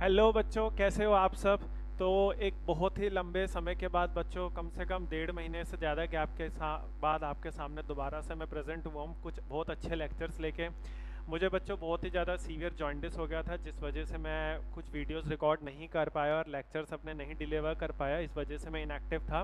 Hello बच्चों, कैसे हो आप सब। तो एक बहुत ही लंबे समय के बाद बच्चों, कम से कम 1.5 महीने से ज़्यादा गैप के बाद आपके सामने दोबारा से मैं प्रेजेंट हुआ हूँ कुछ बहुत अच्छे लेक्चर्स लेके। मुझे बच्चों बहुत ही ज़्यादा सीवियर जॉइंटिस हो गया था, जिस वजह से मैं कुछ वीडियोस रिकॉर्ड नहीं कर पाया और लेक्चर्स अपने नहीं डिलीवर कर पाया। इस वजह से मैं इनएक्टिव था,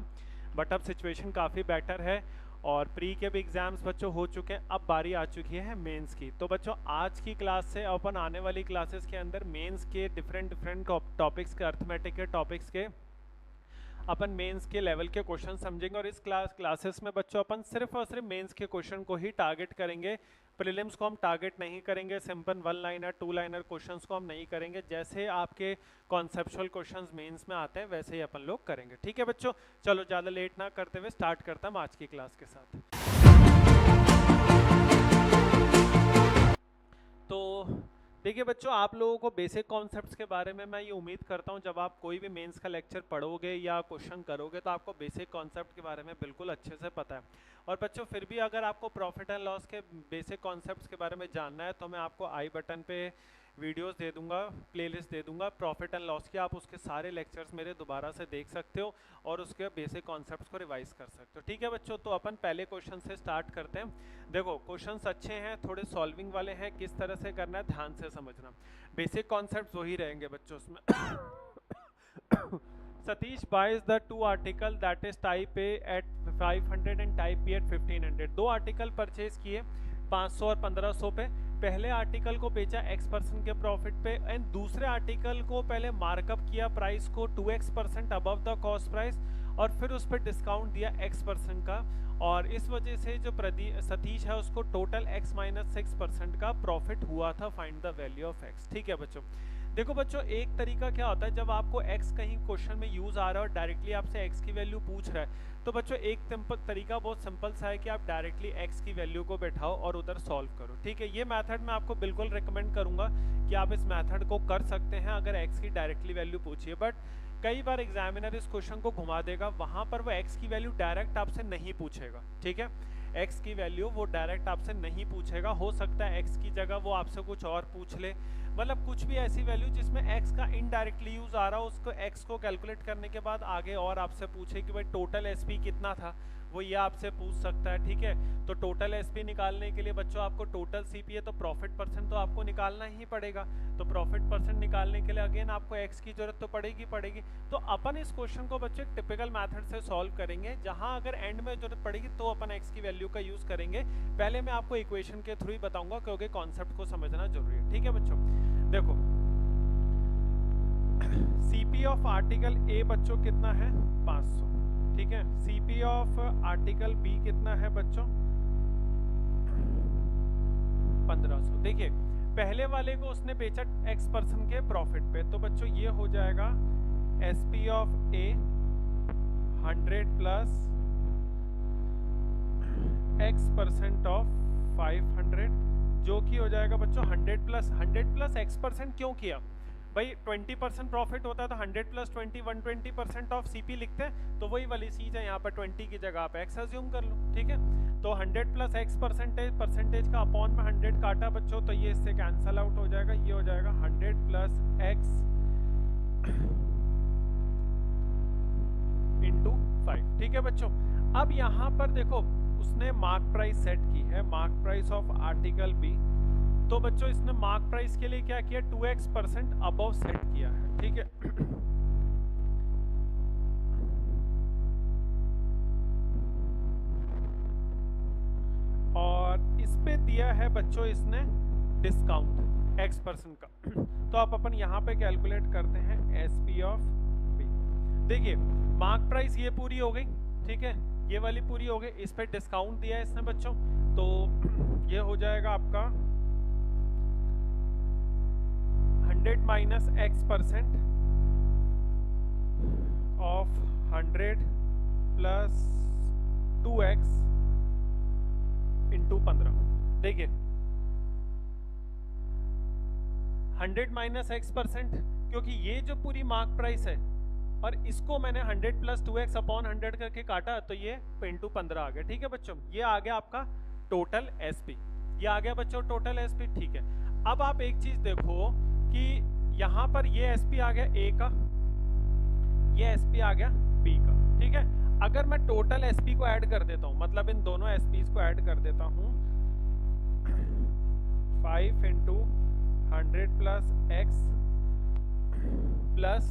बट अब सिचुएशन काफ़ी बेटर है और प्री के भी एग्ज़ाम्स बच्चों हो चुके हैं। अब बारी आ चुकी है मेंस की। तो बच्चों आज की क्लास से अपन आने वाली क्लासेस के अंदर मेंस के डिफरेंट टॉपिक्स के, अर्थमेटिक के टॉपिक्स के अपन मेंस के लेवल के क्वेश्चन समझेंगे। और इस क्लासेस में बच्चों अपन सिर्फ और सिर्फ मेंस के क्वेश्चन को ही टारगेट करेंगे। प्रीलिम्स को हम टारगेट नहीं करेंगे, सिंपल 1 लाइनर 2 लाइनर क्वेश्चंस को हम नहीं करेंगे। जैसे आपके कॉन्सेप्चुअल क्वेश्चंस मेंस में आते हैं वैसे ही अपन लोग करेंगे। ठीक है बच्चों, चलो ज़्यादा लेट ना करते हुए स्टार्ट करता हूँ आज की क्लास के साथ। तो देखिए बच्चों, आप लोगों को बेसिक कॉन्सेप्ट्स के बारे में मैं ये उम्मीद करता हूँ, जब आप कोई भी मेंस का लेक्चर पढ़ोगे या क्वेश्चन करोगे तो आपको बेसिक कॉन्सेप्ट के बारे में बिल्कुल अच्छे से पता है। और बच्चों फिर भी अगर आपको प्रॉफिट एंड लॉस के बेसिक कॉन्सेप्ट्स के बारे में जानना है तो मैं आपको आई बटन पे वीडियोस दे दूंगा, प्लेलिस्ट दे दूंगा प्रॉफिट एंड लॉस की। आप उसके सारे लेक्चर्स मेरे दोबारा से देख सकते हो और उसके बेसिक कॉन्सेप्ट्स को रिवाइज कर सकते हो। ठीक है बच्चों, तो अपन पहले क्वेश्चन से स्टार्ट करते हैं। देखो क्वेश्चंस अच्छे हैं, थोड़े सॉल्विंग वाले हैं, किस तरह से करना है ध्यान से समझना। बेसिक कॉन्सेप्ट्स वही रहेंगे बच्चों उसमें। Satish buys the two article that is type A at 500 and type B at 1500। दो आर्टिकल परचेज किए 500 और 1500 पे। पहले आर्टिकल को बेचा x% के प्रॉफिट पे एंड दूसरे आर्टिकल को पहले मार्कअप किया प्राइस को 2x% above the cost price और फिर उस पर डिस्काउंट दिया x% का। और इस वजह से जो सतीश है उसको टोटल x - 6% का प्रॉफिट हुआ था। Find the value of x। ठीक है बच्चों, देखो बच्चों एक तरीका क्या होता है, जब आपको x कहीं क्वेश्चन में यूज आ रहा है और डायरेक्टली आपसे x की वैल्यू पूछ रहा है तो बच्चों एक तरीका बहुत सिंपल सा है कि आप डायरेक्टली x की वैल्यू को बैठाओ और उधर सॉल्व करो। ठीक है, ये मेथड मैं आपको बिल्कुल रिकमेंड करूंगा कि आप इस मेथड को कर सकते हैं अगर x की डायरेक्टली वैल्यू पूछिए। बट कई बार एग्जामिनर इस क्वेश्चन को घुमा देगा, वहां पर वो x की वैल्यू डायरेक्ट आपसे नहीं पूछेगा। ठीक है, x की वैल्यू वो डायरेक्ट आपसे नहीं पूछेगा। हो सकता है x की जगह वो आपसे कुछ और पूछ ले, मतलब कुछ भी ऐसी वैल्यू जिसमें x का इनडायरेक्टली यूज आ रहा हो, उसको x को कैलकुलेट करने के बाद आगे और आपसे पूछे कि भाई टोटल SP कितना था, वो ये आपसे पूछ सकता है। ठीक है, तो टोटल SP निकालने के लिए बच्चों आपको टोटल CP है तो प्रॉफिट परसेंट तो आपको निकालना ही पड़ेगा। तो प्रॉफिट परसेंट निकालने के लिए अगेन आपको x की जरूरत तो पड़ेगी। तो अपन इस क्वेश्चन को बच्चों एक टिपिकल मेथड से सॉल्व करेंगे, जहां अगर एंड में जरूरत पड़ेगी तो अपन x की वैल्यू का यूज करेंगे। पहले मैं आपको इक्वेशन के थ्रू ही बताऊंगा क्योंकि कॉन्सेप्ट को समझना जरूरी है। ठीक है बच्चों, देखो CP ऑफ आर्टिकल A बच्चों कितना है 500। ठीक है, CP ऑफ आर्टिकल B कितना है बच्चों 1500। देखिए पहले वाले को उसने बेचा x% के प्रॉफिट पे, तो बच्चों ये हो जाएगा SP of A 100 plus x% of 500, जो कि हो जाएगा बच्चों 100 प्लस x% क्यों किया भाई, 20% प्रॉफिट होता है तो 100 प्लस 20 120% ऑफ CP लिखते हैं, तो वही वाली चीज है यहाँ पर 20 की जगह आप x अज्यूम कर लो। ठीक है, तो 100 प्लस x% परसेंटेज का अपॉन में 100 काटा बच्चों तो ये इससे कैंसल आउट हो जाएगा, ये हो जाएगा 100 प्लस x इंटू 5। ठीक है बच्चों, अब यहाँ पर देखो उसने मार्क प्राइस सेट की है, mark price of article B। तो बच्चों इसने मार्क प्राइस के लिए क्या किया 2x% अबव सेट किया है। ठीक है, और इस पे दिया है बच्चों इसने डिस्काउंट x% का। तो आप अपन यहाँ पे कैलकुलेट करते हैं SP ऑफ B। देखिए मार्क प्राइस ये पूरी हो गई, ठीक है, ये वाली पूरी हो गई, इस पे डिस्काउंट दिया है इसने बच्चों, तो ये हो जाएगा आपका 100 minus x% of 100 plus 2x into 15। देखिए 100 माइनस x%, क्योंकि ये जो पूरी मार्क प्राइस है और इसको मैंने 100 प्लस 2x अपॉन 100 करके काटा तो ये इंटू 15 आ गया। ठीक है बच्चों, ये आ गया आपका टोटल SP, ये आ गया बच्चों टोटल SP। ठीक है, अब आप एक चीज देखो कि यहाँ पर ये एसपी आ गया ए का, ये एसपी आ गया बी का, ठीक है। अगर मैं टोटल एसपी को ऐड कर देता हूँ, मतलब इन दोनों एसपीज को ऐड कर देता हूँ, 5 इंटू 100 प्लस एक्स प्लस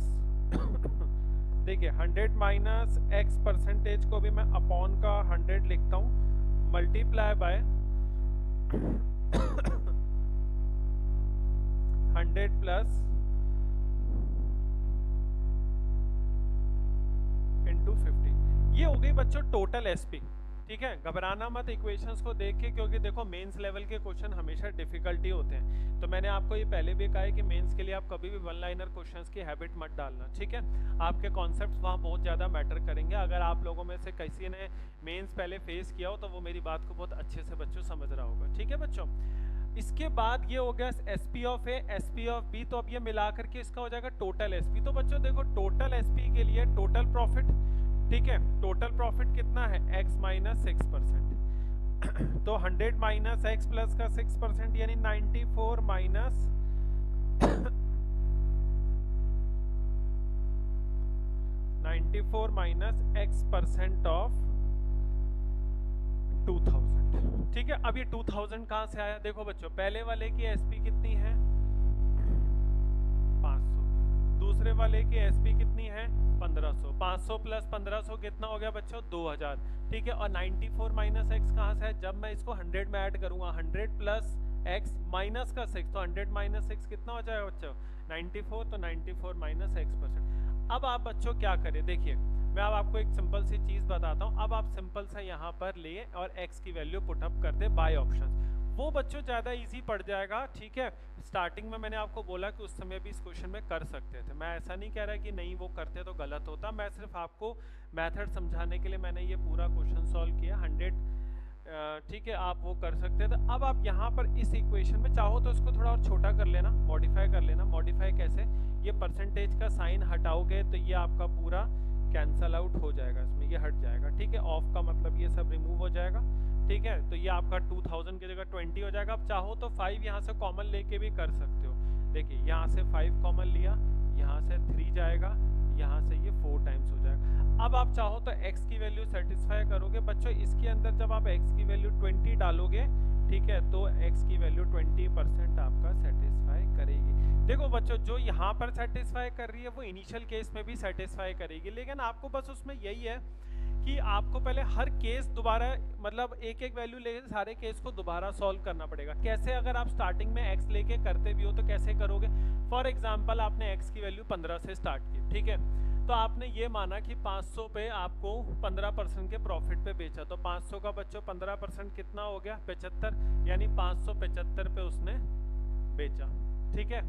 देखिए 100 माइनस एक्स परसेंटेज को भी मैं अपॉन का 100 लिखता हूँ, मल्टीप्लाई बाय 100 प्लस इंटू 50। ये हो गई बच्चों टोटल एसपी, ठीक है। घबराना मत इक्वेशंस को देख के, क्योंकि देखो मेंस लेवल के क्वेश्चन हमेशा डिफिकल्टी होते हैं। तो मैंने आपको ये पहले भी कहा है कि मेंस के लिए आप कभी भी वन लाइनर क्वेश्चंस की हैबिट मत डालना, ठीक है। आपके कॉन्सेप्ट्स वहाँ बहुत ज़्यादा मैटर करेंगे। अगर आप लोगों में से किसी ने मेंस पहले फेस किया हो तो वो मेरी बात को बहुत अच्छे से बच्चों समझ रहा होगा, ठीक है बच्चों। इसके बाद ये हो गया SP of A, SP of B, तो अब ये मिला करके इसका हो जाएगा टोटल एसपी। तो बच्चों देखो टोटल एसपी के लिए टोटल प्रॉफिट, ठीक है, टोटल प्रॉफिट कितना है x माइनस 6%। तो 100 माइनस एक्स प्लस का 6% यानी 94 माइनस 94 माइनस x% ऑफ 2000, ठीक है। अब ये 2000 कहां से आया? देखो बच्चों पहले वाले की एसपी कितनी है 500, दूसरे वाले की एसपी कितनी है 1500, 500 प्लस 1500 कितना हो गया बच्चों 2000, ठीक है। और 94 माइनस एक्स कहाँ से है? जब मैं इसको 100 में ऐड करूंगा, 100 प्लस एक्स माइनस का 6, तो 100 माइनस 6 कितना हो जाएगा बच्चों 94, तो 94 माइनस x%। अब आप बच्चों क्या करें, देखिए मैं अब आपको एक सिंपल सी चीज़ बताता हूँ। अब आप सिंपल सा यहाँ पर लिए और x की वैल्यू पुटअप कर दे बाय ऑप्शन, वो बच्चों ज़्यादा इजी पड़ जाएगा, ठीक है। स्टार्टिंग में मैंने आपको बोला कि उस समय भी इस क्वेश्चन में कर सकते थे, मैं ऐसा नहीं कह रहा कि नहीं वो करते तो गलत होता, मैं सिर्फ आपको मेथड समझाने के लिए मैंने ये पूरा क्वेश्चन सॉल्व किया 100, ठीक है। आप वो कर सकते थे। अब आप यहाँ पर इस इक्वेशन में चाहो तो इसको थोड़ा और छोटा कर लेना, मॉडिफाई कर लेना। मॉडिफाई कैसे? ये परसेंटेज का साइन हटाओगे तो ये आपका पूरा कैंसल आउट हो जाएगा, इसमें ये हट जाएगा, ठीक है। ऑफ का मतलब ये सब रिमूव हो जाएगा, ठीक है। तो ये आपका 2000 की जगह 20 हो जाएगा। अब चाहो तो 5 यहाँ से कॉमन लेके भी कर सकते हो, देखिए यहाँ से 5 कॉमन लिया, यहाँ से 3 जाएगा, यहाँ से ये 4 टाइम्स हो जाएगा। अब आप चाहो तो x की वैल्यू सेटिस्फाई करोगे बच्चों, इसके अंदर जब आप x की वैल्यू 20 डालोगे, ठीक है, तो x की वैल्यू 20% आपका सेटिस्फाई करेगी। देखो बच्चों जो यहाँ पर सेटिस्फाई कर रही है वो इनिशियल केस में भी सेटिस्फाई करेगी, लेकिन आपको बस उसमें यही है कि आपको पहले हर केस दोबारा मतलब एक एक वैल्यू लेके सारे केस को दोबारा सॉल्व करना पड़ेगा। कैसे? अगर आप स्टार्टिंग में x लेके करते भी हो तो कैसे करोगे? फॉर एग्जांपल आपने x की वैल्यू 15 से स्टार्ट की, ठीक है, तो आपने ये माना कि 500 पे आपको 15% के प्रॉफिट पे बेचा, तो 500 का बच्चों 15% कितना हो गया 75, यानी 575 पे उसने बेचा, ठीक है।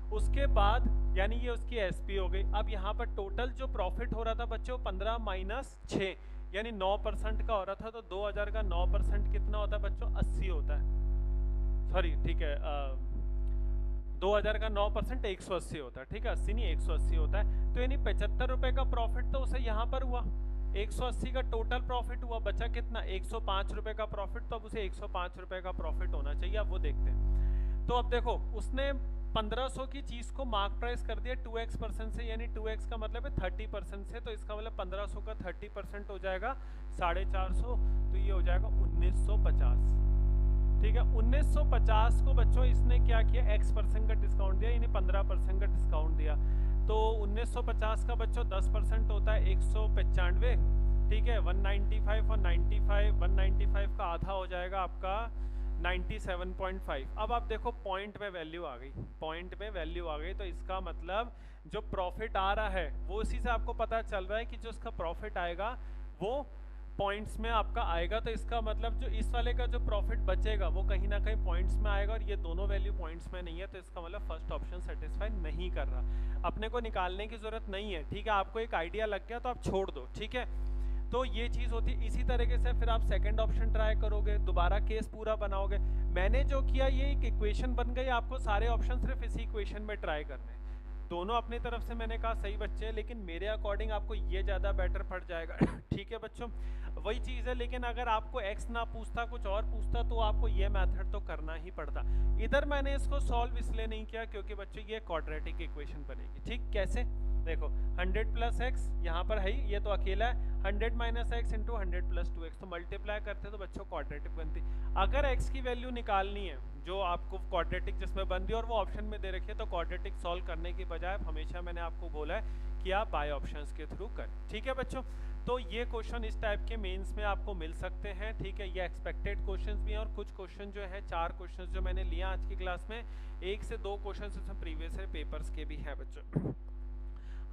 उसके बाद यानी ये उसकी एसपी हो गई। अब यहाँ पर टोटल जो प्रॉफिट हो रहा था बच्चों 15 माइनस 6 यानी 9% का हो रहा था, तो 2000 का 9% कितना होता है बच्चों 80 होता है, सॉरी ठीक है 2000 का 9% 180 होता है, ठीक है, 80 नहीं 180 होता है। तो यानी 75 रुपए का प्रॉफिट तो उसे यहाँ पर हुआ, 180 का टोटल प्रॉफिट हुआ, बचा कितना 105 रुपए का प्रॉफिट, तो अब उसे 105 रुपए का प्रॉफिट होना चाहिए। अब वो देखते हैं। तो अब देखो उसने 1500 की चीज को मार्क प्राइस कर दिया 2x% से, यानी 2x का मतलब है 30% से, तो इसका मतलब 1500 का 30% हो जाएगा 450, तो ये हो जाएगा 1950, ठीक है। 1950 को बच्चों इसने क्या किया x% का डिस्काउंट दिया, यानी 15% का डिस्काउंट दिया, तो 1950 का बच्चों 10% होता है 195, ठीक है। 195 और 95, 195 का आधा हो जाएगा आपका 97.5। अब आप देखो पॉइंट में वैल्यू आ गई, पॉइंट में वैल्यू आ गई, तो इसका मतलब जो प्रॉफिट आ रहा है वो इसी से आपको पता चल रहा है कि जो इसका प्रॉफिट आएगा वो पॉइंट्स में आपका आएगा, तो इसका मतलब जो इस वाले का जो प्रॉफिट बचेगा वो कहीं ना कहीं पॉइंट्स में आएगा, और ये दोनों वैल्यू पॉइंट्स में नहीं है, तो इसका मतलब फर्स्ट ऑप्शन सेटिस्फाई नहीं कर रहा। अपने को निकालने की जरूरत नहीं है, ठीक है। आपको एक आइडिया लग गया तो आप छोड़ दो, ठीक है। तो ये चीज़ होती है। इसी तरीके से फिर आप सेकंड ऑप्शन ट्राई करोगे, दोबारा केस पूरा बनाओगे। मैंने जो किया ये एक इक्वेशन बन गई, आपको सारे ऑप्शन सिर्फ इसी इक्वेशन में ट्राई करने हैं। दोनों अपनी तरफ से मैंने कहा सही बच्चे, लेकिन मेरे अकॉर्डिंग आपको ये ज़्यादा बेटर पड़ जाएगा। ठीक है बच्चों, वही चीज़ है, लेकिन अगर आपको x ना पूछता कुछ और पूछता तो आपको ये मेथड तो करना ही पड़ता। इधर मैंने इसको सॉल्व इसलिए नहीं किया क्योंकि बच्चों ये क्वाड्रेटिक इक्वेशन बनेगी। ठीक, कैसे देखो 100 प्लस एक्स यहाँ पर है ही, ये तो अकेला है, 100 minus x into 100 plus 2x, तो मल्टीप्लाई करते तो बच्चों क्वाड्रेटिक बनती। अगर x की वैल्यू निकालनी है जो आपको क्वाड्रेटिक जिसमें बन रही है और वो ऑप्शन में दे रखी है, तो क्वाड्रेटिक सॉल्व करने की बजाय हमेशा मैंने आपको बोला है कि आप बाय ऑप्शंस के थ्रू करें। ठीक है बच्चों, तो ये क्वेश्चन इस टाइप के मेंस में आपको मिल सकते हैं। ठीक है, ये एक्सपेक्टेड क्वेश्चंस भी हैं और कुछ क्वेश्चन जो है 4 क्वेश्चंस जो मैंने लिया आज की क्लास में, 1 से 2 क्वेश्चंस इसमें प्रीवियस ईयर पेपर्स के भी हैं बच्चों।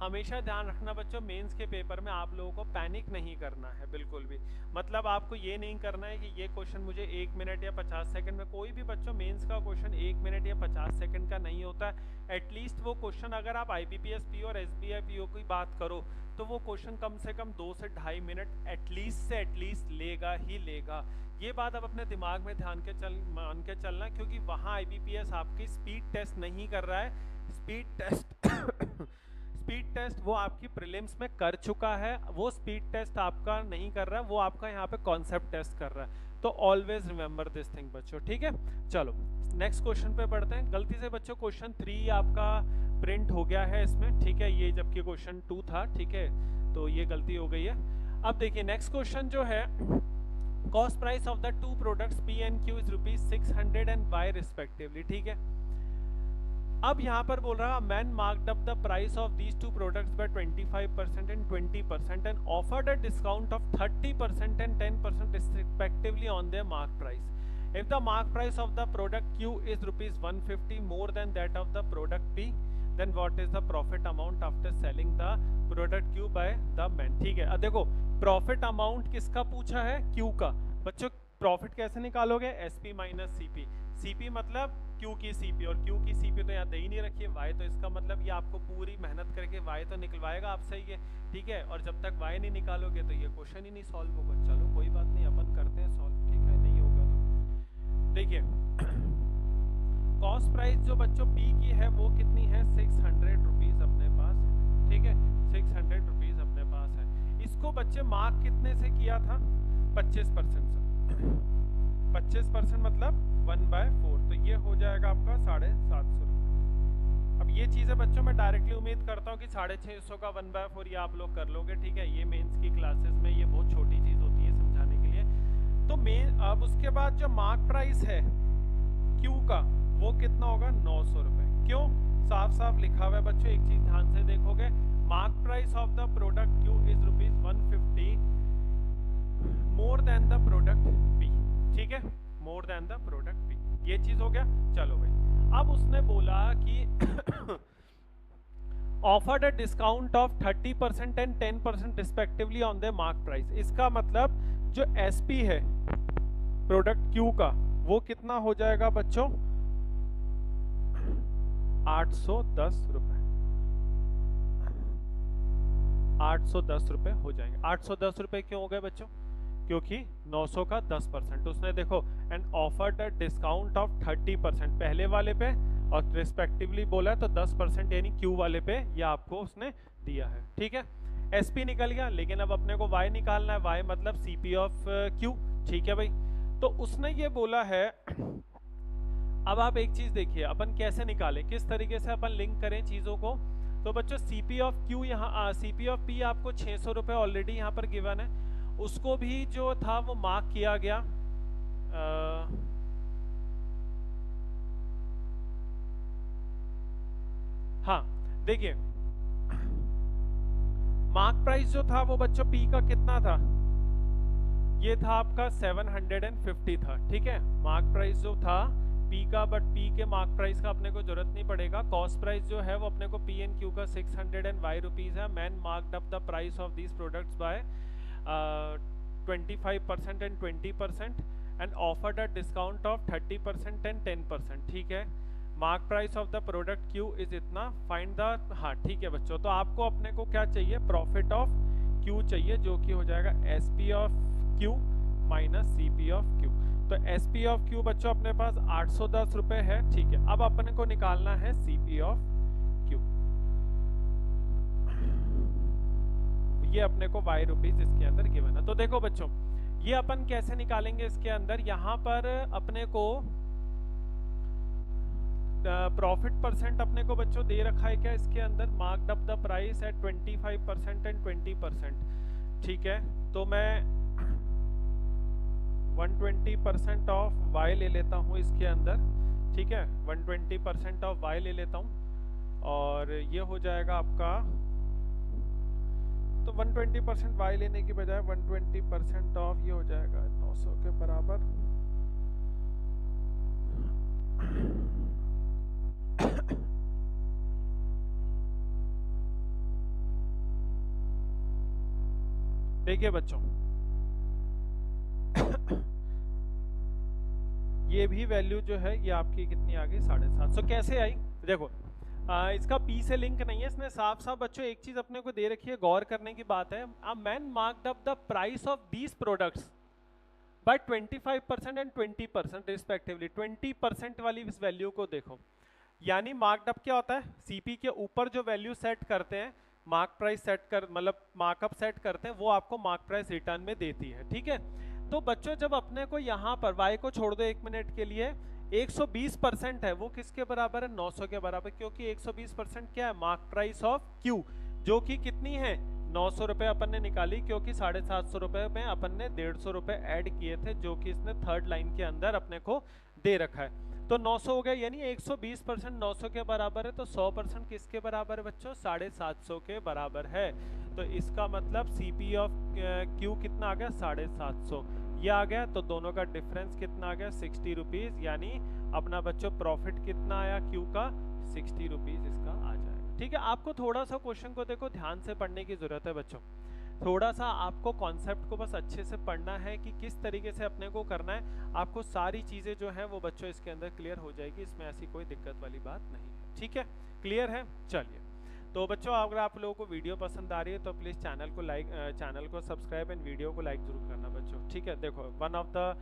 हमेशा ध्यान रखना बच्चों, मेंस के पेपर में आप लोगों को पैनिक नहीं करना है बिल्कुल भी। मतलब आपको ये नहीं करना है कि ये क्वेश्चन मुझे 1 मिनट या 50 सेकंड में, कोई भी बच्चों मेंस का क्वेश्चन 1 मिनट या 50 सेकंड का नहीं होता है। एटलीस्ट वो क्वेश्चन अगर आप IBPS PO और SBI PO की बात करो तो वो क्वेश्चन कम से कम 2 से 2.5 मिनट एटलीस्ट लेगा ही लेगा। ये बात आप अपने दिमाग में मान के चलना, क्योंकि वहाँ IBPS आपकी स्पीड टेस्ट नहीं कर रहा है। स्पीड टेस्ट वो आपकी प्रीलिम्स में कर चुका है, वो स्पीड टेस्ट आपका नहीं कर रहा है, वो आपका यहाँ पे कॉन्सेप्ट टेस्ट कर रहा है। तो ऑलवेज रिमेंबर दिस थिंग बच्चों। ठीक है, चलो नेक्स्ट क्वेश्चन पे पढ़ते हैं। गलती से बच्चों क्वेश्चन 3 आपका प्रिंट हो गया है इसमें। ठीक है, ये जबकि क्वेश्चन 2 था। ठीक है, तो ये गलती हो गई है। अब देखिए नेक्स्ट क्वेश्चन जो है, cost price of the 2 products P and Q is ₹600 and Y respectively. ठीक है, अब यहाँ पर बोल रहा है man marked up the price of these 2 products by 25% and 20% and offered a discount of 30% and 10% respectively on their mark price. If the mark price of the product Q is ₹150 more than that of the product P, then what is the profit amount after selling the product Q by the man? ठीक है, अब देखो profit amount किसका पूछा है? Q का। बच्चों profit कैसे निकालोगे? SP minus CP। CP मतलब Q की CP, और Q की CP तो यहाँ दे ही नहीं रखी है Y, तो इसका मतलब ये आपको पूरी मेहनत करके Y तो निकलवाएगा आपसे ये। ठीक है, और जब तक Y नहीं निकालोगे तो ये क्वेश्चन ही नहीं सॉल्व होगा। चलो कोई बात नहीं, अपन करते हैं सॉल्व। ठीक है, नहीं होगा तो देखिए कॉस्ट प्राइस जो बच्चों P की है वो कितनी है? 600 रुपीज अपने पास है। ठीक है, 600 रुपीज अपने पास है। इसको बच्चे मार्क कितने से किया था? 25% से। 25% मतलब 1/4, तो ये हो जाएगा आपका 750 रुपये। अब ये चीज़ें बच्चों मैं डायरेक्टली उम्मीद करता हूँ कि 650 का 1/4 ये आप लोग कर लोगे। ठीक है, ये मेंस की क्लासेस में ये बहुत छोटी चीज़ होती है समझाने के लिए। तो अब उसके बाद जो मार्क प्राइस है Q का वो कितना होगा? 900 रुपये। क्यों? साफ साफ लिखा हुआ है बच्चों, एक चीज़ ध्यान से देखोगे, mark price of the product Q is ₹150 more than the product P। ठीक है, more than the product P, ये चीज हो गया। चलो भाई, अब उसने बोला कि offered a discount of 30% and 10% respectively on the mark price. इसका मतलब जो SP है प्रोडक्ट Q का वो कितना हो जाएगा बच्चों? 810 रुपए। 810 रुपए हो जाएंगे। 810 रुपए क्यों हो गए बच्चों? क्योंकि 900 का 10%। उसने देखो and offered a discount of 30% पहले वाले पे और रिस्पेक्टिवली बोला है तो 10% यानी Q वाले पे ये आपको उसने दिया है। ठीक है, SP निकल गया, लेकिन अब अपने को Y निकालना है। Y मतलब CP ऑफ Q। ठीक है भाई, तो उसने ये बोला है। अब आप एक चीज देखिए, अपन कैसे निकालें, किस तरीके से अपन लिंक करें चीजों को। तो बच्चों CP ऑफ Q यहाँ CP ऑफ P आपको 600 रुपये ऑलरेडी यहाँ पर गिवन है, उसको भी जो था वो मार्क किया गया। हाँ देखिए, मार्क प्राइस जो था वो बच्चों P का कितना था? ये था आपका 750 था। ठीक है, मार्क प्राइस जो था P का, बट P के मार्क प्राइस का अपने को जरूरत नहीं पड़ेगा। कॉस्ट प्राइस जो है वो अपने को P and Q का 600 and Y रुपीज है। Man marked up the price of these products by 25% and 20% and offered a discount of 30% and 10%। ठीक है, mark price of the product Q is इतना, फाइंड द। हाँ ठीक है बच्चों, तो आपको अपने को क्या चाहिए? प्रॉफिट ऑफ Q चाहिए, जो कि हो जाएगा SP of Q minus CP of Q। तो SP ऑफ Q बच्चों अपने पास 810 रुपये है। ठीक है, अब अपने को निकालना है CP ऑफ Q। ये अपने को y रुपीज इसके अंदर गिवन है। तो देखो बच्चों ये अपन कैसे निकालेंगे इसके अंदर, यहाँ पर अपने को प्रॉफिट परसेंट अपने को बच्चों दे रखा है क्या इसके अंदर, marked up the price at 25% and 20%। ठीक है, तो मैं 120% ऑफ y ले लेता हूँ इसके अंदर। ठीक है, 120% ऑफ y ले लेता हूँ और ये हो जाएगा आपका, तो 120% y लेने की बजाय 120% ऑफ ये हो जाएगा 900 के बराबर। देखिए बच्चों ये भी वैल्यू जो है ये आपकी कितनी आ गई, 750। कैसे आई देखो, इसका पी से लिंक नहीं है, इसने साफ साफ बच्चों एक चीज अपने को दे रखी है, गौर करने की बात है। Uh man marked up the price of these products by 25% and 20% respectively. 20% वाली इस वैल्यू को देखो, यानी मार्क्ड अप क्या होता है, सीपी के ऊपर जो वैल्यू सेट करते हैं, मार्क प्राइस सेट कर मतलब मार्कअप सेट करते हैं, वो आपको मार्क प्राइस रिटर्न में देती है। ठीक है, तो बच्चों जब अपने को यहाँ पर y को छोड़ दो 1 मिनट के लिए, 120% है, वो किसके बराबर है, 900 के बराबर, क्योंकि 120% क्या है, मार्क प्राइस ऑफ Q, जो कि कितनी है 900 रुपए अपन ने निकाली, क्योंकि 750 रुपए में अपन ने 150 रुपए ऐड किए थे, जो कि इसने थर्ड लाइन के अंदर अपने को दे रखा है। तो 900 हो गया, यानी 120% 900 के बराबर है, तो 100% किसके बराबर है बच्चों, 750 के बराबर है। तो इसका मतलब सीपी ऑफ क्यू कितना आ गया, 750 ये आ गया। तो दोनों का डिफरेंस कितना आ गया, 60 रुपीज, यानी अपना बच्चों प्रॉफिट कितना आया क्यू का, 60 रुपीज इसका आ जाएगा। ठीक है, आपको थोड़ा सा क्वेश्चन को देखो ध्यान से पढ़ने की जरूरत है बच्चों, थोड़ा सा आपको कॉन्सेप्ट को बस अच्छे से पढ़ना है कि किस तरीके से अपने को करना है, आपको सारी चीज़ें जो है वो बच्चों इसके अंदर क्लियर हो जाएगी, इसमें ऐसी कोई दिक्कत वाली बात नहीं है। ठीक है, क्लियर है। चलिए, तो बच्चों अगर आप लोगों को वीडियो पसंद आ रही है तो प्लीज़ चैनल को सब्सक्राइब एंड वीडियो को लाइक जरूर करना बच्चों। ठीक है, देखो one of the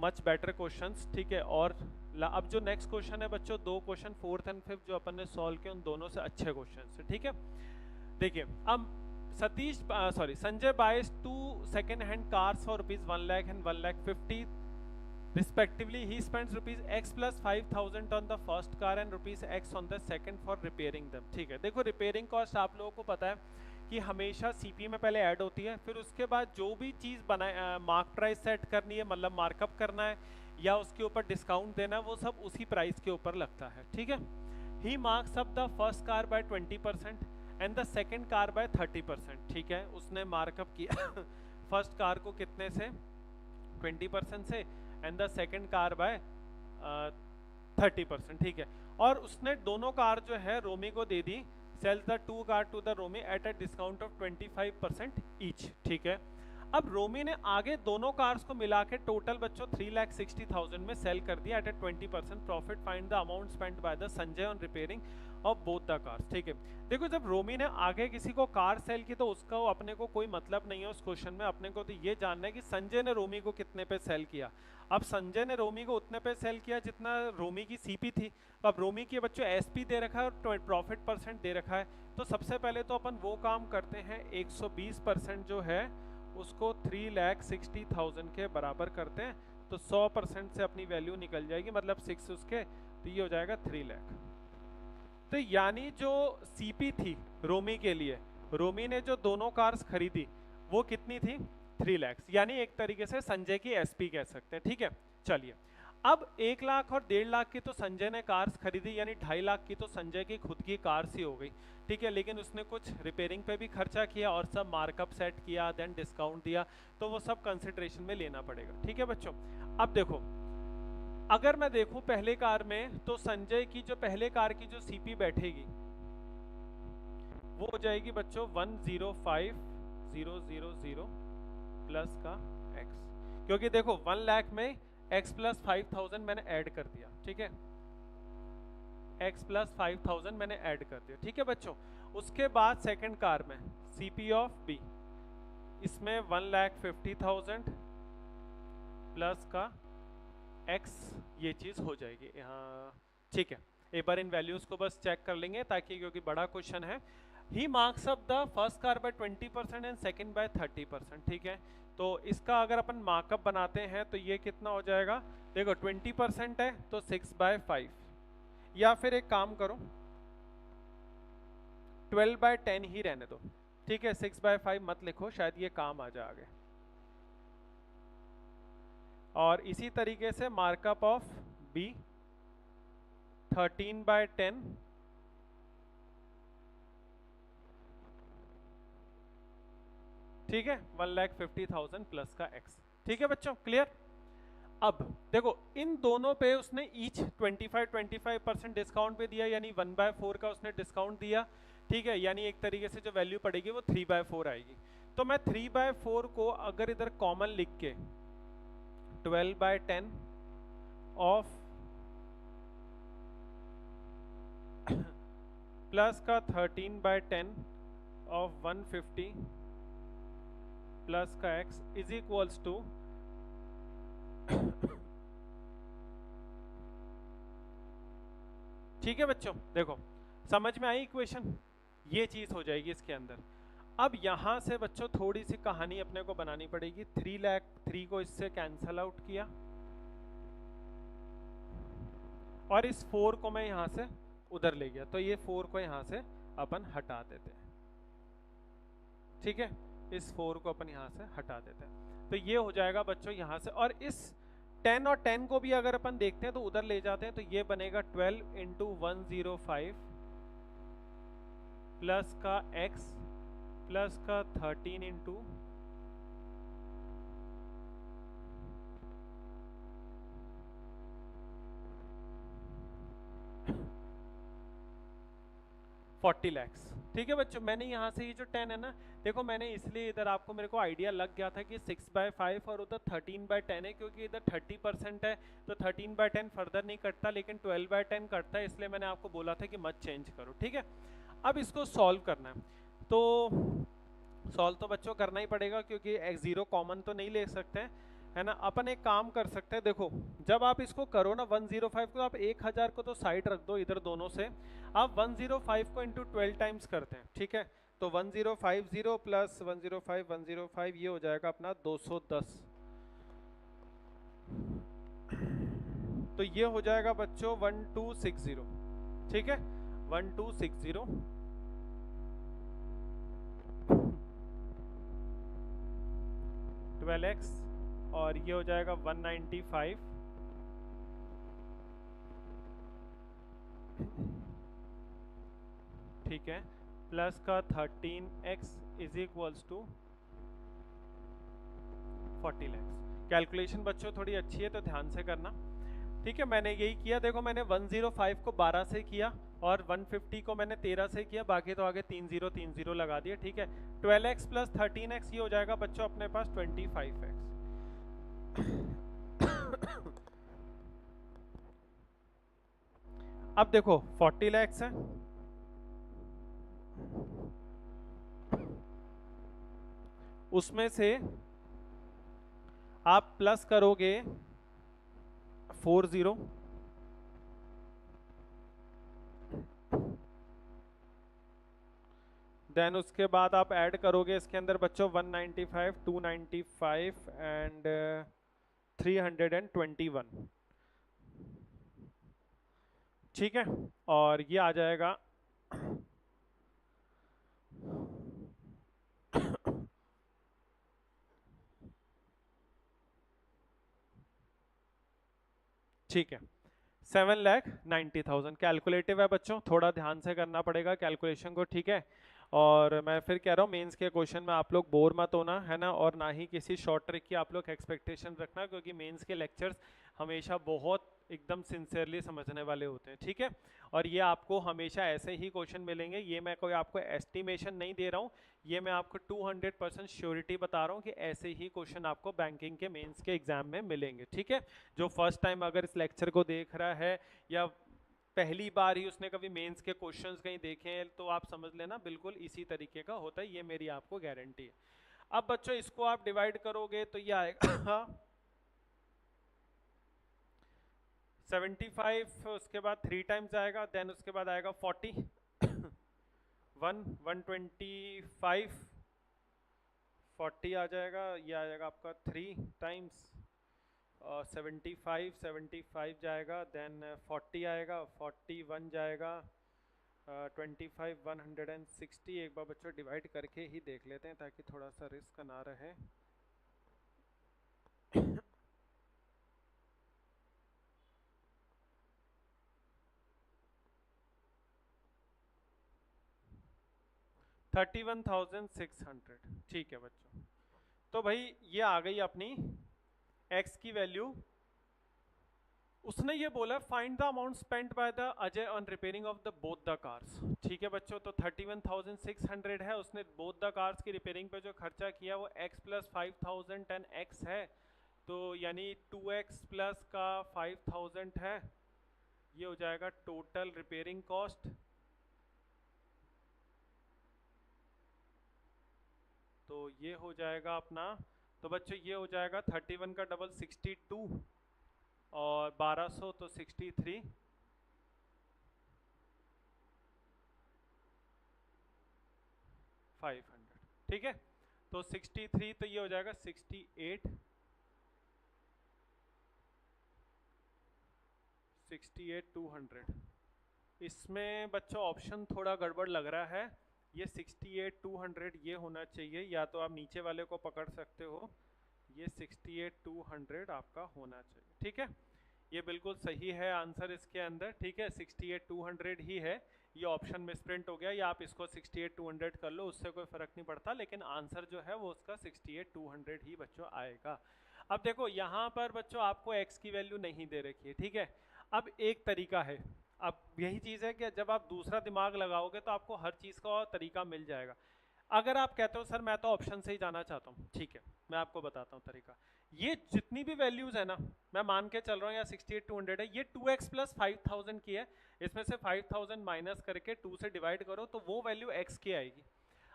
much better questions. ठीक है, और अब जो नेक्स्ट क्वेश्चन है बच्चों, 2 क्वेश्चन 4th एंड 5th जो अपन ने सॉल्व किए, उन दोनों से अच्छे क्वेश्चन है। ठीक है, देखिए अब Sanjay buys 2 second-hand cars for rupees 1 lakh and 1 lakh 50 respectively. He spends rupees x plus 5,000 on the first car and rupees x on the second for repairing them. ठीक है, देखो रिपेयरिंग कॉस्ट आप लोगों को पता है कि हमेशा सीपी में पहले ऐड होती है, फिर उसके बाद जो भी चीज़ बनाए मार्क प्राइस सेट करनी है, मतलब मार्कअप करना है या उसके ऊपर डिस्काउंट देना है, वो सब उसी प्राइस के ऊपर लगता है। ठीक है, he marks up the first car by 20% and the second car by 30%। ठीक है, उसने मार्कअप किया फर्स्ट कार को कितने से, 20% से, and the second car by 30%। ठीक है, और उसने दोनों कार जो है रोमी को दे दी, sells the 2 car to the Romi at a discount of 25% each. ठीक है, अब रोमी ने आगे दोनों कार्स को मिला के टोटल बच्चों 3,60,000 में सेल कर दिया at a 20% profit. Find the amount spent by the Sanjay on repairing of both the cars. ठीक है, देखो जब रोमी ने आगे किसी को कार सेल की तो उसका अपने को कोई मतलब नहीं है उस क्वेश्चन में, अपने को तो ये जानना है कि संजय ने रोमी को कितने पे सेल किया। अब संजय ने रोमी को उतने पे सेल किया जितना रोमी की सीपी थी, तो अब रोमी की बच्चों एसपी दे रखा है और प्रॉफिट परसेंट दे रखा है। तो सबसे पहले तो अपन वो काम करते हैं, 120% जो है उसको 3,60,000 के बराबर करते हैं, तो 100% से अपनी वैल्यू निकल जाएगी, मतलब 6 उसके, तो ये हो जाएगा 3 लाख। तो यानी जो सीपी थी रोमी के लिए, रोमी ने जो दोनों कार्स खरीदी वो कितनी थी, 3 लाख, यानी एक तरीके से संजय की एसपी कह सकते हैं। ठीक है, चलिए अब 1 लाख और 1.5 लाख की तो संजय ने कार्स खरीदी, यानी 2.5 लाख की तो संजय की खुद की कार्स ही हो गई। ठीक है, लेकिन उसने कुछ रिपेयरिंग पे भी खर्चा किया और सब मार्कअप सेट किया, देन डिस्काउंट दिया, तो वो सब कंसिडरेशन में लेना पड़ेगा। ठीक है बच्चों, अब देखो अगर मैं देखूं पहले कार में, तो संजय की जो पहले कार की जो सीपी बैठेगी वो हो जाएगी बच्चों 105,000 प्लस का x, क्योंकि देखो 1 लाख में x प्लस 5,000 मैंने ऐड कर दिया। ठीक है, x प्लस 5,000 मैंने ऐड कर दिया। ठीक है बच्चों, उसके बाद सेकंड कार में सीपी ऑफ b, इसमें 1,50,000 प्लस का x, ये चीज हो जाएगी यहाँ। ठीक है, एक बार इन वैल्यूज को बस चेक कर लेंगे ताकि, क्योंकि बड़ा क्वेश्चन है, he marks up the first car by 20% and second by 30%, ठीक है। तो इसका अगर अपन मार्कअप बनाते हैं तो ये कितना हो जाएगा, देखो 20% है तो 6/5, या फिर एक काम करो 12/10 ही रहने दो, ठीक है, 6/5 मत लिखो, शायद ये काम आ जाए आगे। और इसी तरीके से मार्कअप ऑफ बी 13/10, ठीक है, 1,50,000 प्लस का x, ठीक है बच्चों, क्लियर। अब देखो इन दोनों पे उसने ईच 25% डिस्काउंट पे दिया, यानी 1/4 का उसने डिस्काउंट दिया, ठीक है, यानी एक तरीके से जो वैल्यू पड़ेगी वो 3/4 आएगी। तो मैं 3/4 को अगर इधर कॉमन लिख के 12/10 ऑफ प्लस का 13/10 ऑफ 150 प्लस का x इज इक्वल्स टू ठीक है बच्चों, देखो समझ में आई इक्वेशन, ये चीज हो जाएगी इसके अंदर। अब यहां से बच्चों थोड़ी सी कहानी अपने को बनानी पड़ेगी। 3,03,000 को इससे कैंसल आउट किया और इस 4 को मैं यहां से उधर ले गया, तो ये 4 को यहां से अपन हटा देते हैं, ठीक है, इस 4 को अपन यहां से हटा देते हैं। तो ये हो जाएगा बच्चों यहां से, और इस 10 और 10 को भी अगर अपन देखते हैं तो उधर ले जाते हैं, तो ये बनेगा 12 इंटू 105 प्लस का x प्लस का 13 इंटू 40 lakhs, ठीक है बच्चों। मैंने यहाँ से ये जो 10 है ना, देखो मैंने इसलिए इधर आपको, मेरे को आइडिया लग गया था कि 6/5 और उधर 13/10 है, क्योंकि इधर 30% है तो 13/10 फर्दर नहीं कटता, लेकिन 12/10 कटता है, इसलिए मैंने आपको बोला था कि मत चेंज करो, ठीक है। अब इसको सॉल्व करना है, तो सॉल्व तो बच्चों करना ही पड़ेगा, क्योंकि x0 कॉमन तो नहीं ले सकते हैं, है ना। अपन एक काम कर सकते हैं, देखो जब आप इसको करो ना 105 को, आप 1000 को तो साइड रख दो इधर दोनों से, आप 105 को इंटू 12 टाइम्स करते हैं, ठीक है। तो 1050 प्लस 105 ये हो जाएगा अपना 210, तो ये हो जाएगा बच्चों 1260, ठीक है, 1260 12x, और ये हो जाएगा 195 ठीक है, प्लस का 13x is equals to 40 lakhs। Calculation बच्चों थोड़ी अच्छी है तो ध्यान से करना, ठीक है। मैंने यही किया, देखो मैंने 105 को 12 से किया और 150 को मैंने 13 से किया, बाकी तो आगे 30 लगा दिया, ठीक है। 12x प्लस 13x ये हो जाएगा बच्चों अपने पास 25x। अब देखो 40 lakhs है, उसमें से आप प्लस करोगे 40, देन उसके बाद आप ऐड करोगे इसके अंदर बच्चों 195, 295 एंड 321, ठीक है, और ये आ जाएगा ठीक है 7,90,000। कैलकुलेटिव है बच्चों, थोड़ा ध्यान से करना पड़ेगा कैलकुलेशन को, ठीक है। और मैं फिर कह रहा हूँ मेंस के क्वेश्चन में आप लोग बोर मत होना, है ना, और ना ही किसी शॉर्ट ट्रिक की आप लोग एक्सपेक्टेशन रखना, क्योंकि मेंस के लेक्चर्स हमेशा बहुत एकदम सिंसियरली समझने वाले होते हैं, ठीक है। और ये आपको हमेशा ऐसे ही क्वेश्चन मिलेंगे, ये मैं कोई आपको एस्टिमेशन नहीं दे रहा हूँ, ये मैं आपको 200% श्योरिटी बता रहा हूँ कि ऐसे ही क्वेश्चन आपको बैंकिंग के मेंस के एग्जाम में मिलेंगे, ठीक है। जो फर्स्ट टाइम अगर इस लेक्चर को देख रहा है या पहली बार ही उसने कभी मेंस के क्वेश्चंस कहीं देखे हैं, तो आप समझ लेना बिल्कुल इसी तरीके का होता है, ये मेरी आपको गारंटी है। अब बच्चों इसको आप डिवाइड करोगे तो ये आएगा 75, उसके बाद 3 टाइम्स आएगा, देन उसके बाद आएगा 40 125 40 आ जाएगा, ये आ जाएगा आपका 3 टाइम्स 75 जाएगा, देन 40 आएगा, 41 जाएगा, 25 160। एक बार बच्चों डिवाइड करके ही देख लेते हैं ताकि थोड़ा सा रिस्क ना रहे। $31,600। ठीक है बच्चों, तो भाई ये आ गई अपनी x की वैल्यू। उसने ये बोला find the amount spent by the Ajay on repairing of the both the cars. ठीक है बच्चों, तो 31,600 है, उसने बोथ द कार्स की रिपेयरिंग पे जो खर्चा किया वो x प्लस 5,000 एंड x है, तो यानी 2x प्लस का 5,000 है, ये हो जाएगा टोटल रिपेयरिंग कॉस्ट। तो ये हो जाएगा अपना, तो बच्चों ये हो जाएगा 31 का डबल 62 और 1200 तो 63, ठीक है, तो 63 तो ये हो जाएगा 68 200। इसमें बच्चों ऑप्शन थोड़ा गड़बड़ लग रहा है, ये 68 200 ये होना चाहिए, या तो आप नीचे वाले को पकड़ सकते हो, ये 68 200 आपका होना चाहिए। ठीक है, ये बिल्कुल सही है आंसर इसके अंदर। ठीक है, 68 200 ही है, ये ऑप्शन मिसप्रिंट हो गया, या आप इसको 68 200 कर लो, उससे कोई फर्क नहीं पड़ता, लेकिन आंसर जो है वो उसका 68 200 ही बच्चों आएगा। अब देखो यहाँ पर बच्चों आपको x की वैल्यू नहीं दे रखी है। ठीक है, अब एक तरीका है, अब यही चीज़ है कि जब आप दूसरा दिमाग लगाओगे तो आपको हर चीज़ का तरीका मिल जाएगा। अगर आप कहते हो सर मैं तो ऑप्शन से ही जाना चाहता हूँ, ठीक है, मैं आपको बताता हूँ तरीका। ये जितनी भी वैल्यूज है ना, मैं मान के चल रहा हूँ या 68 200 है, ये 2x प्लस 5000 की है, इसमें से 5000 माइनस करके 2 से डिवाइड करो तो वो वैल्यू x की आएगी।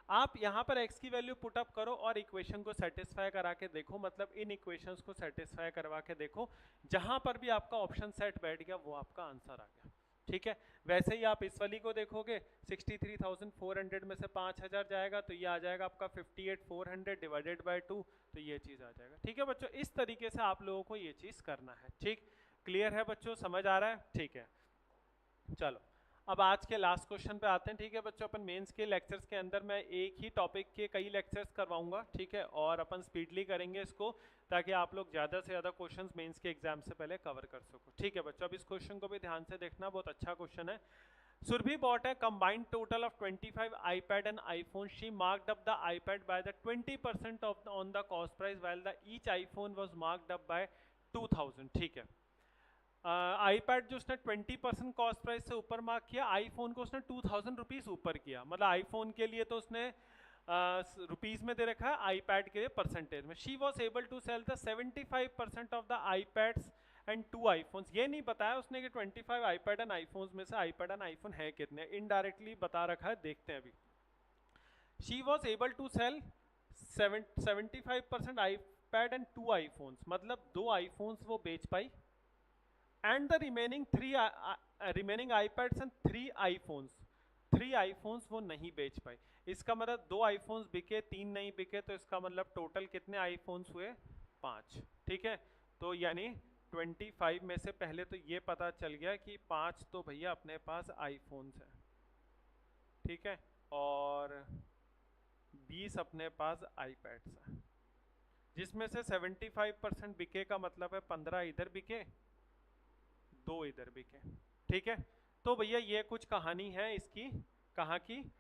आप यहाँ पर x की वैल्यू पुट अप करो और इक्वेशन को सेटिस्फाई करा के देखो, मतलब इन इक्वेशंस को सेटिस्फाई करवा के देखो, जहां पर भी आपका ऑप्शन सेट बैठ गया वो आपका आंसर आ गया। ठीक है, वैसे ही आप इस वाली को देखोगे, 63,400 में से 5000 जाएगा तो ये आ जाएगा आपका 58,400 डिवाइडेड बाय 2, तो ये चीज़ आ जाएगा। ठीक है बच्चों, इस तरीके से आप लोगों को ये चीज़ करना है। ठीक, क्लियर है बच्चों, समझ आ रहा है? ठीक है, चलो अब आज के लास्ट क्वेश्चन पे आते हैं। ठीक है बच्चों, अपन मेंस के लेक्चर्स के अंदर मैं एक ही टॉपिक के कई लेक्चर्स करवाऊंगा, ठीक है, और अपन स्पीडली करेंगे इसको ताकि आप लोग ज़्यादा से ज़्यादा क्वेश्चंस मेंस के एग्जाम से पहले कवर कर सको। ठीक है बच्चों, अब इस क्वेश्चन को भी ध्यान से देखना, बहुत अच्छा क्वेश्चन है। Surbhi bought a combined total of 25 iPad and iPhone. She marked up the iPad by the 20% of on the cost price, while the each iPhone was marked up by 2000. ठीक है, आईपैड जो उसने 20% cost price से ऊपर mark किया, iPhone को उसने 2000 rupees ऊपर किया, मतलब आईफोन के लिए तो उसने रुपीज़ में दे रखा है, आईपैड के लिए परसेंटेज में। She was able to sell the 75% of the iPads and 2 iPhones. ये नहीं बताया उसने कि 25 आईपैड एंड आईफोन्स में से आईपैड एंड आईफोन है कितने, इनडायरेक्टली बता रखा है, देखते हैं अभी। She was able to sell 75% iPad and 2 iPhones, मतलब 2 आईफोन्स वो बेच पाई, and the remaining iPads and 3 iPhones वो नहीं बेच पाए। इसका मतलब 2 iPhones बिके, 3 नहीं बिके, तो इसका मतलब टोटल कितने iPhones हुए? 5। ठीक है, तो यानी 25 में से पहले तो ये पता चल गया कि 5 तो भैया अपने पास iPhones है, ठीक है, और 20 अपने पास iPads है, जिसमें से 75% बिके का मतलब है 15 इधर बिके, 2 इधर बिके। ठीक है, तो भैया ये कुछ कहानी है इसकी, कहाँ की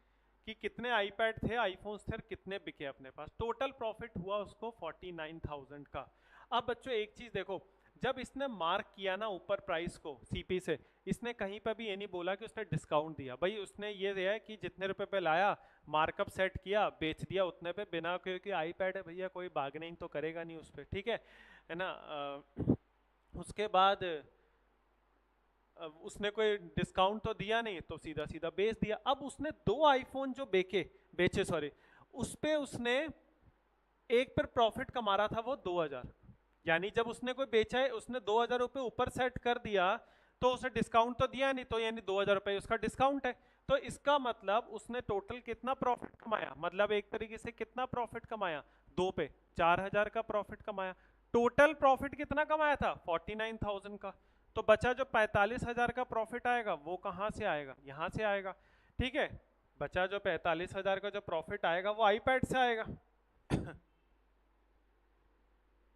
कि कितने आईपैड थे, आईफोन्स थे, कितने बिके अपने पास, टोटल प्रॉफिट हुआ उसको 49,000 का। अब बच्चों एक चीज देखो, जब इसने मार्क किया ना ऊपर प्राइस को सीपी से, इसने कहीं पर भी ये नहीं बोला कि उसने डिस्काउंट दिया, भाई उसने ये दिया कि जितने रुपए पे लाया मार्कअप सेट किया, बेच दिया उतने पे, बिना, क्योंकि आईपैड है भैया, कोई बार्गेनिंग तो करेगा नहीं उस पर। ठीक है ना, उसके बाद उसने कोई डिस्काउंट तो दिया नहीं, तो सीधा सीधा बेच दिया। अब उसने 2 आईफोन जो बेचे सॉरी, उस पे उसने एक पर प्रॉफिट कमा रहा था वो 2000, यानी जब उसने कोई बेचा है उसने 2000 रुपये ऊपर सेट कर दिया, तो उसे डिस्काउंट तो दिया नहीं, तो यानी 2000 रुपये उसका डिस्काउंट है। तो इसका मतलब उसने टोटल कितना प्रॉफिट कमाया, मतलब एक तरीके से कितना प्रॉफिट कमाया, 2 पे 4000 का प्रॉफिट कमाया। टोटल प्रॉफिट कितना कमाया था, 49,000 का। तो बचा जो 45,000 का प्रॉफिट आएगा वो कहाँ से आएगा, यहाँ से आएगा। ठीक है, बचा जो 45,000 का जो प्रॉफिट आएगा वो आईपैड से आएगा।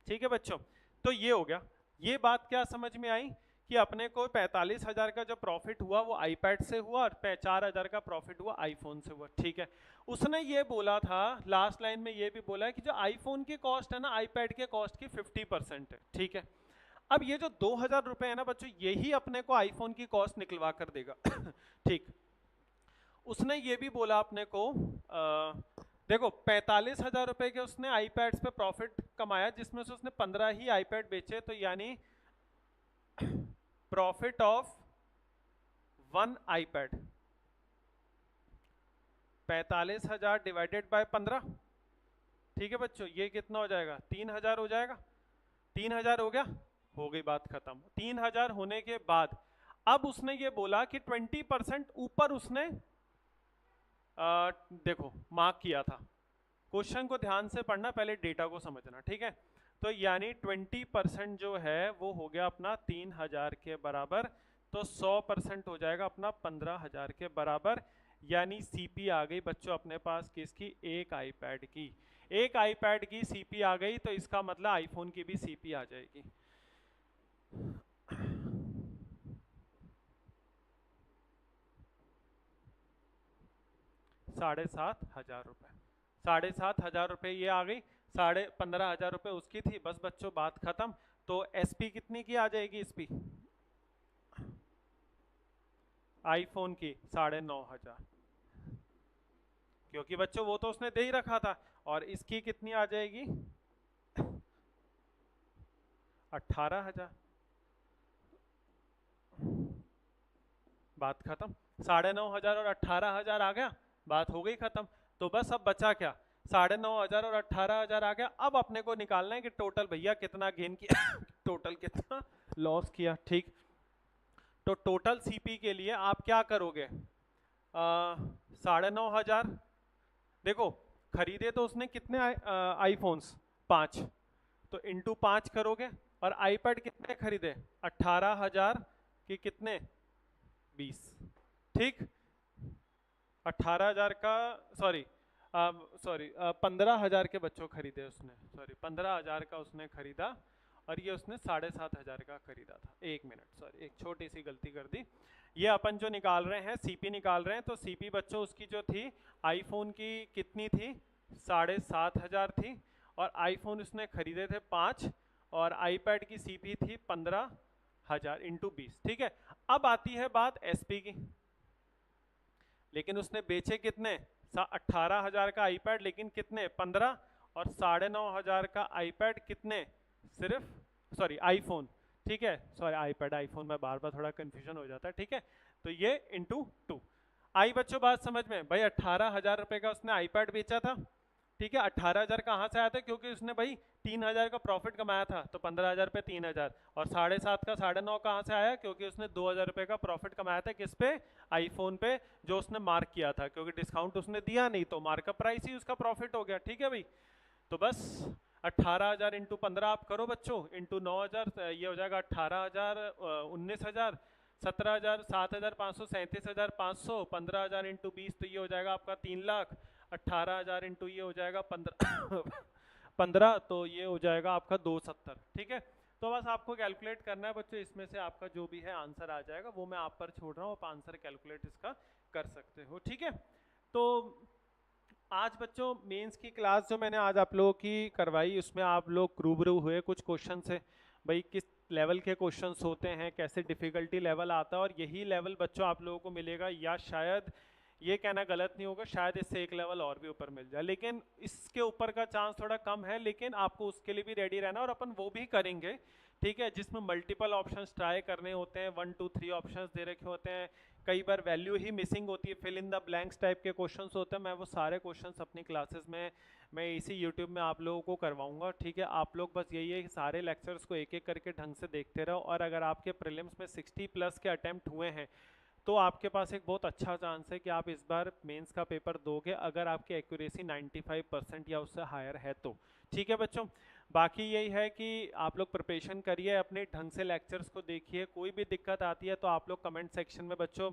ठीक है बच्चों, तो ये हो गया। ये बात क्या समझ में आई कि अपने को 45,000 का जो प्रॉफिट हुआ वो आईपैड से हुआ और 4,000 का प्रॉफिट हुआ आईफोन से हुआ। ठीक है, उसने ये बोला था लास्ट लाइन में, ये भी बोला है कि जो आईफोन की कॉस्ट है ना आईपैड के कॉस्ट की 50% है। ठीक है, अब ये जो 2,000 रुपए है ना बच्चों, यही अपने को आईफोन की कॉस्ट निकलवा कर देगा। ठीक, उसने ये भी बोला अपने को देखो 45,000 रुपए के उसने आईपैड्स पे प्रॉफिट कमाया, जिसमें से उसने 15 ही आईपैड बेचे, तो यानी profit of 1 iPad 45,000 divided by 15। ठीक है बच्चों, ये कितना हो जाएगा, 3,000 हो जाएगा। 3,000 हो गया, हो गई बात खत्म। 3,000 होने के बाद अब उसने ये बोला कि 20% ऊपर उसने देखो मार्क किया था। क्वेश्चन को ध्यान से पढ़ना, पहले डेटा को समझना। ठीक है, तो यानी 20% जो है वो हो गया अपना 3,000 के बराबर, तो 100% हो जाएगा अपना 15,000 के बराबर। यानी सीपी आ गई बच्चों अपने पास किसकी, एक आईपैड की। एक आईपैड की सीपी आ गई, तो इसका मतलब आईफोन की भी सीपी आ जाएगी। 7,500 रुपये। 7,500 रुपये ये आ गई, 15,500 रुपये उसकी थी। बस बच्चों बात खत्म। तो एसपी कितनी की आ जाएगी, एसपी आईफोन की 9,500, क्योंकि बच्चों वो तो उसने दे ही रखा था। और इसकी कितनी आ जाएगी, 18,000। बात खत्म। 9,500 और 18,000 आ गया, बात हो गई खत्म। तो बस अब बचा क्या, 9,500 और 18,000 आ गया। अब अपने को निकालना है कि टोटल भैया कितना गेन किया, टोटल कितना लॉस किया। ठीक, तो टोटल सीपी के लिए आप क्या करोगे, 9,500, देखो खरीदे तो उसने कितने आईफोन्स 5, तो इंटू 5 करोगे। और आईपैड कितने खरीदे, 18,000 के कितने 20। ठीक, 18,000 का सॉरी 15,000 के बच्चों खरीदे उसने, सॉरी 15,000 का उसने खरीदा, और ये उसने 7,500 का खरीदा था। एक मिनट, सॉरी एक छोटी सी गलती कर दी। ये अपन जो निकाल रहे हैं सीपी निकाल रहे हैं, तो सीपी बच्चों उसकी जो थी आईफोन की कितनी थी, 7,500 थी, और आईफोन उसने खरीदे थे 5, और आईपैड की सीपी थी 15,000 इंटू 20। ठीक है, अब आती है बात एसपी की। लेकिन उसने बेचे कितने, 18,000 का आईपैड, लेकिन कितने 15, और 9,500 का आईपैड कितने, सिर्फ सॉरी आईफोन। ठीक है, सॉरी आईपैड आईफोन में बार बार थोड़ा कंफ्यूजन हो जाता है। ठीक है, तो ये इंटू 2 आई बच्चों, बात समझ में भाई। 18,000 रुपए का उसने आईपैड बेचा था। ठीक है, 18,000 कहाँ से आया था, क्योंकि उसने भाई 3,000 का प्रॉफिट कमाया था, तो 15,000 पे 3,000, और 7.5 का 9.5 कहाँ से आया, क्योंकि उसने 2,000 रुपये का प्रॉफिट कमाया था किस पे, आईफोन पे, जो उसने मार्क किया था, क्योंकि डिस्काउंट उसने दिया नहीं, तो मार्कअप प्राइस ही उसका प्रॉफिट हो गया। ठीक है भाई, तो बस 18,000 इंटू 15 आप करो बच्चों, इंटू 9,000, ये हो जाएगा 18,000, 19,000, 17,000, 7,500, 37,500, 15,000 इंटू 20, तो ये हो जाएगा आपका 3 लाख। 18,000 इंटू ये हो जाएगा 15, तो ये हो जाएगा आपका 270। ठीक है, तो बस आपको कैलकुलेट करना है बच्चों, इसमें से आपका जो भी है आंसर आ जाएगा, वो मैं आप पर छोड़ रहा हूँ, आप आंसर कैलकुलेट इसका कर सकते हो। ठीक है, तो आज बच्चों मेंस की क्लास जो मैंने आज आप लोगों की करवाई, उसमें आप लोग रूबरू हुए कुछ क्वेश्चन से, भाई किस लेवल के क्वेश्चंस होते हैं, कैसे डिफिकल्टी लेवल आता है, और यही लेवल बच्चों आप लोगों को मिलेगा, या शायद ये कहना गलत नहीं होगा, शायद इससे एक लेवल और भी ऊपर मिल जाए, लेकिन इसके ऊपर का चांस थोड़ा कम है, लेकिन आपको उसके लिए भी रेडी रहना, और अपन वो भी करेंगे। ठीक है, जिसमें मल्टीपल ऑप्शंस ट्राई करने होते हैं, 1 2 3 ऑप्शंस दे रखे होते हैं, कई बार वैल्यू ही मिसिंग होती है, fill in the blanks type के क्वेश्चंस होते हैं, मैं वो सारे क्वेश्चंस अपनी क्लासेस में मैं इसी यूट्यूब में आप लोगों को करवाऊंगा, ठीक है। आप लोग बस यही है कि सारे लेक्चर्स को एक एक करके ढंग से देखते रहो, और अगर आपके प्रीलिम्स में 60+ के अटेम्प्ट हुए हैं तो आपके पास एक बहुत अच्छा चांस है कि आप इस बार मेंस का पेपर दोगे, अगर आपकी एक्यूरेसी 95% या उससे हायर है तो, ठीक है बच्चों। बाकी यही है कि आप लोग प्रिपरेशन करिए, अपने ढंग से लेक्चर्स को देखिए, कोई भी दिक्कत आती है तो आप लोग कमेंट सेक्शन में बच्चों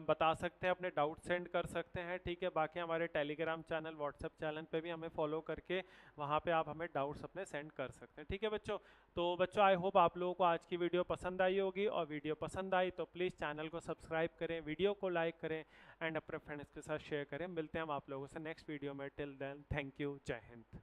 बता सकते हैं, अपने डाउट सेंड कर सकते हैं, ठीक है। बाकी हमारे टेलीग्राम चैनल, व्हाट्सएप चैनल पे भी हमें फॉलो करके वहाँ पे आप हमें डाउट्स अपने सेंड कर सकते हैं, ठीक है बच्चों। तो बच्चों आई होप आप लोगों को आज की वीडियो पसंद आई होगी, और वीडियो पसंद आई तो प्लीज़ चैनल को सब्सक्राइब करें, वीडियो को लाइक करें, एंड अपने फ्रेंड्स के साथ शेयर करें। मिलते हैं हम आप लोगों से नेक्स्ट वीडियो में, टिल देन थैंक यू, जय हिंद।